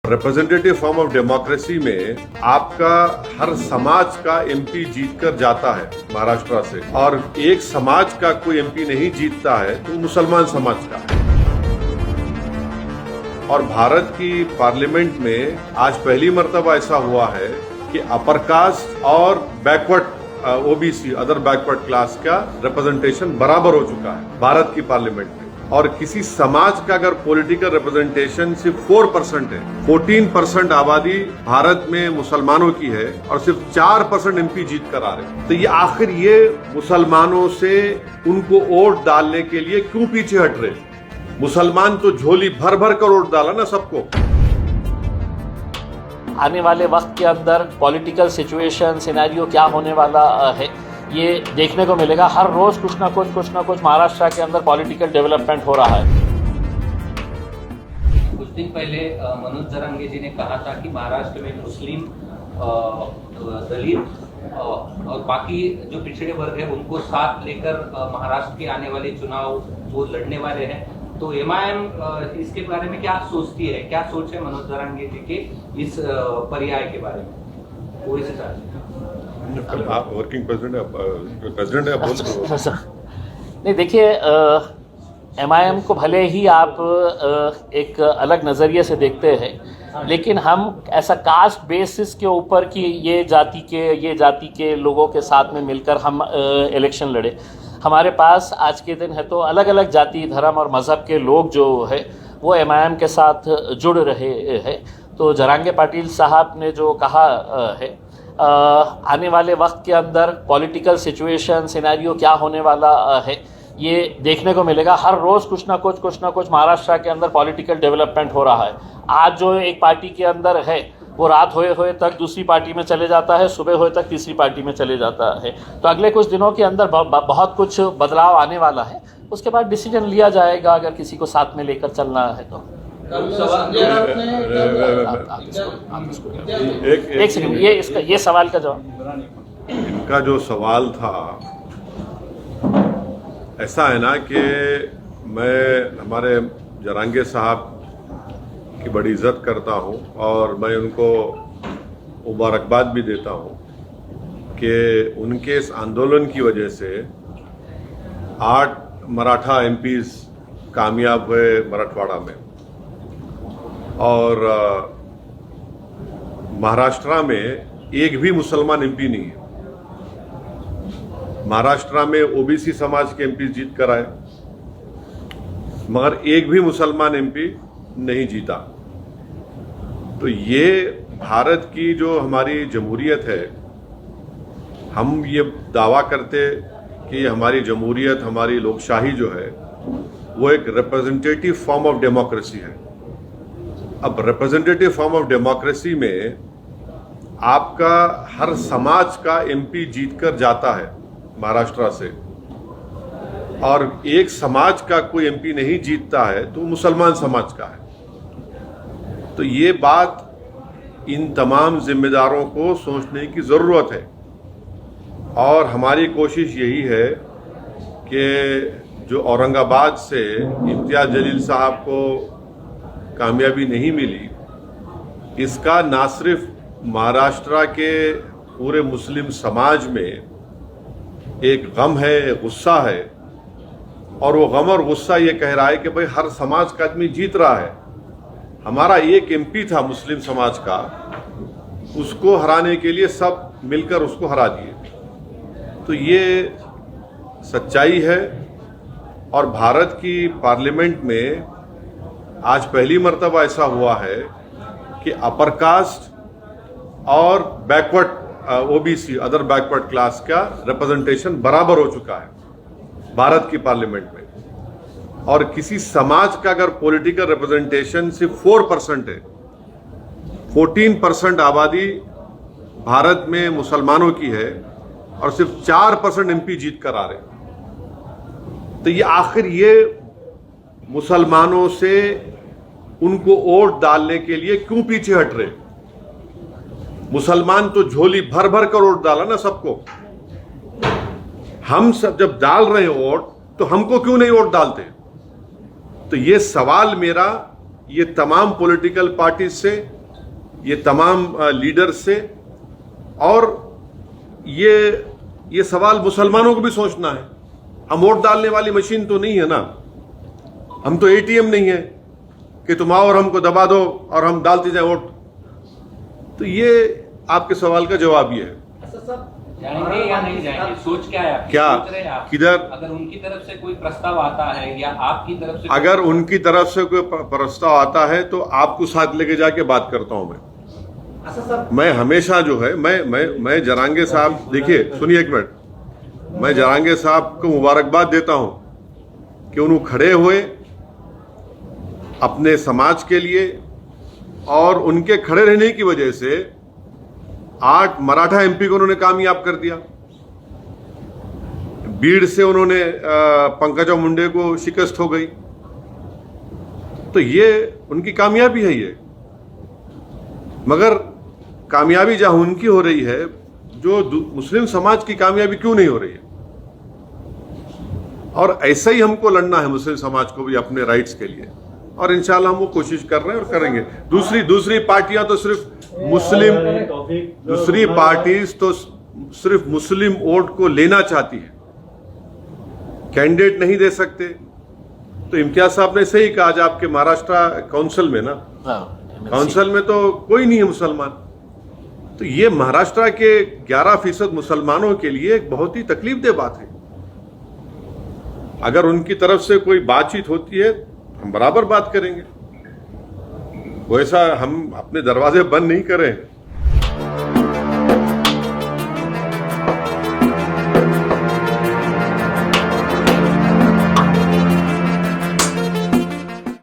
Representative form of democracy में आपका हर समाज का एमपी जीतकर जाता है महाराष्ट्र से, और एक समाज का कोई एमपी नहीं जीतता है तो मुसलमान समाज का है। और भारत की पार्लियामेंट में आज पहली मर्तबा ऐसा हुआ है कि अपर कास्ट और backward OBC other backward class का रिप्रेजेंटेशन बराबर हो चुका है भारत की पार्लियामेंट में। और किसी समाज का अगर पॉलिटिकल रिप्रेजेंटेशन सिर्फ 4% है, 14% आबादी भारत में मुसलमानों की है और सिर्फ 4% एमपी जीत कर आ रहे हैं, तो ये आखिर ये मुसलमानों से उनको वोट डालने के लिए क्यों पीछे हट रहे? मुसलमान तो झोली भर भर कर वोट डाला ना सबको। आने वाले वक्त के अंदर पॉलिटिकल सिचुएशन सिनेरियो क्या होने वाला है ये देखने को मिलेगा। हर रोज कुछ ना कुछ महाराष्ट्र के अंदर पॉलिटिकल डेवलपमेंट हो रहा है। कुछ दिन पहले मनोज जरांगे जी ने कहा था कि महाराष्ट्र में मुस्लिम, दलित और बाकी जो पिछड़े वर्ग है उनको साथ लेकर महाराष्ट्र के आने वाले चुनाव वो लड़ने वाले हैं। तो एमआईएम इसके बारे में क्या सोचती है, क्या सोच है मनोज जरांगे जी के इस पर्याय के बारे में? वो इसे चाहते हैं। आप वर्किंग प्रेसिडेंट है, बोल नहीं, देखिए एमआईएम को भले ही आप एक अलग नज़रिए से देखते हैं, लेकिन हम ऐसा कास्ट बेसिस के ऊपर कि ये जाति के लोगों के साथ में मिलकर हम इलेक्शन लड़े। हमारे पास आज के दिन है तो अलग अलग जाति, धर्म और मज़हब के लोग जो है वो एमआईएम के साथ जुड़ रहे हैं। तो जरांगे पाटिल साहब ने जो कहा है आने वाले वक्त के अंदर पॉलिटिकल सिचुएशन सिनेरियो क्या होने वाला है ये देखने को मिलेगा। हर रोज़ कुछ ना कुछ महाराष्ट्र के अंदर पॉलिटिकल डेवलपमेंट हो रहा है। आज जो एक पार्टी के अंदर है वो रात होए तक दूसरी पार्टी में चले जाता है, सुबह होए तक तीसरी पार्टी में चले जाता है। तो अगले कुछ दिनों के अंदर बहुत कुछ बदलाव आने वाला है। उसके बाद डिसीजन लिया जाएगा अगर किसी को साथ में लेकर चलना है तो। एक सेकंड, ये सवाल का जवाब। इनका जो सवाल था ऐसा है ना कि मैं हमारे जरांगे साहब की बड़ी इज्जत करता हूं और मैं उनको मुबारकबाद भी देता हूं कि उनके इस आंदोलन की वजह से 8 मराठा एमपीज कामयाब हुए मराठवाड़ा में, और महाराष्ट्र में एक भी मुसलमान एमपी नहीं है। महाराष्ट्र में ओबीसी समाज के एमपी जीत कर आए, मगर एक भी मुसलमान एमपी नहीं जीता। तो ये भारत की जो हमारी जमहूरियत है, हम ये दावा करते कि हमारी जमहूरियत, हमारी लोकशाही जो है वो एक रिप्रेजेंटेटिव फॉर्म ऑफ डेमोक्रेसी है। अब रिप्रेजेंटेटिव फॉर्म ऑफ डेमोक्रेसी में आपका हर समाज का एमपी जीतकर जाता है महाराष्ट्र से, और एक समाज का कोई एमपी नहीं जीतता है तो मुसलमान समाज का है। तो ये बात इन तमाम जिम्मेदारों को सोचने की ज़रूरत है, और हमारी कोशिश यही है कि जो औरंगाबाद से इम्तियाज जलील साहब को कामयाबी नहीं मिली, इसका ना सिर्फ महाराष्ट्र के पूरे मुस्लिम समाज में एक गम है, गुस्सा है, और वो गम और गुस्सा ये कह रहा है कि भाई हर समाज का आदमी जीत रहा है। हमारा एक एमपी था मुस्लिम समाज का, उसको हराने के लिए सब मिलकर उसको हरा दिए। तो ये सच्चाई है। और भारत की पार्लियामेंट में आज पहली मर्तबा ऐसा हुआ है कि अपर कास्ट और backward OBC other backward class का रिप्रेजेंटेशन बराबर हो चुका है भारत की पार्लियामेंट में। और किसी समाज का अगर पॉलिटिकल रिप्रेजेंटेशन सिर्फ 4% है, 14% आबादी भारत में मुसलमानों की है और सिर्फ 4% एमपी जीत कर आ रहे हैं, तो ये आखिर ये मुसलमानों से उनको वोट डालने के लिए क्यों पीछे हट रहे? मुसलमान तो झोली भर भर कर वोट डाला ना सबको। हम सब जब डाल रहे हैं वोट तो हमको क्यों नहीं वोट डालते? तो ये सवाल मेरा ये तमाम पॉलिटिकल पार्टी से, ये तमाम लीडर से, और ये सवाल मुसलमानों को भी सोचना है। हम वोट डालने वाली मशीन तो नहीं है ना, हम तो एटीएम नहीं है कि तुम आओ और हमको दबा दो और हम डालते जाए वोट। तो ये आपके सवाल का जवाब ये है। जाएंगे या नहीं जाएंगे, सोच क्या है आपकी? क्या सोच रहे हैं आप? किधर? अगर उनकी तरफ से कोई प्रस्ताव आता है या आपकी तरफ से, अगर उनकी तरफ से कोई प्रस्ताव आता है तो आपको साथ लेके जाके बात करता हूं मैं हमेशा जो है, मैं जरांगे साहब, देखिए सुनिए एक मिनट, मैं जरांगे साहब को मुबारकबाद देता हूं कि उन्होंने खड़े हुए अपने समाज के लिए, और उनके खड़े रहने की वजह से 8 मराठा एमपी को उन्होंने कामयाब कर दिया। बीड़ से उन्होंने पंकजा मुंडे को शिकस्त हो गई। तो ये उनकी कामयाबी है ये। मगर कामयाबी जहां उनकी हो रही है, जो मुस्लिम समाज की कामयाबी क्यों नहीं हो रही है? और ऐसा ही हमको लड़ना है मुस्लिम समाज को भी अपने राइट्स के लिए, और इंशाल्लाह हम वो कोशिश कर रहे हैं और करेंगे। दूसरी पार्टियां तो सिर्फ मुस्लिम, दूसरी पार्टीज तो सिर्फ मुस्लिम वोट को लेना चाहती है, कैंडिडेट नहीं दे सकते। तो इम्तियाज साहब ने सही कहा, आज आपके महाराष्ट्र काउंसिल में ना, काउंसिल में तो कोई नहीं है मुसलमान। तो ये महाराष्ट्र के 11% मुसलमानों के लिए एक बहुत ही तकलीफदेह बात है। अगर उनकी तरफ से कोई बातचीत होती है, हम बराबर बात करेंगे। वैसा हम अपने दरवाजे बंद नहीं करें।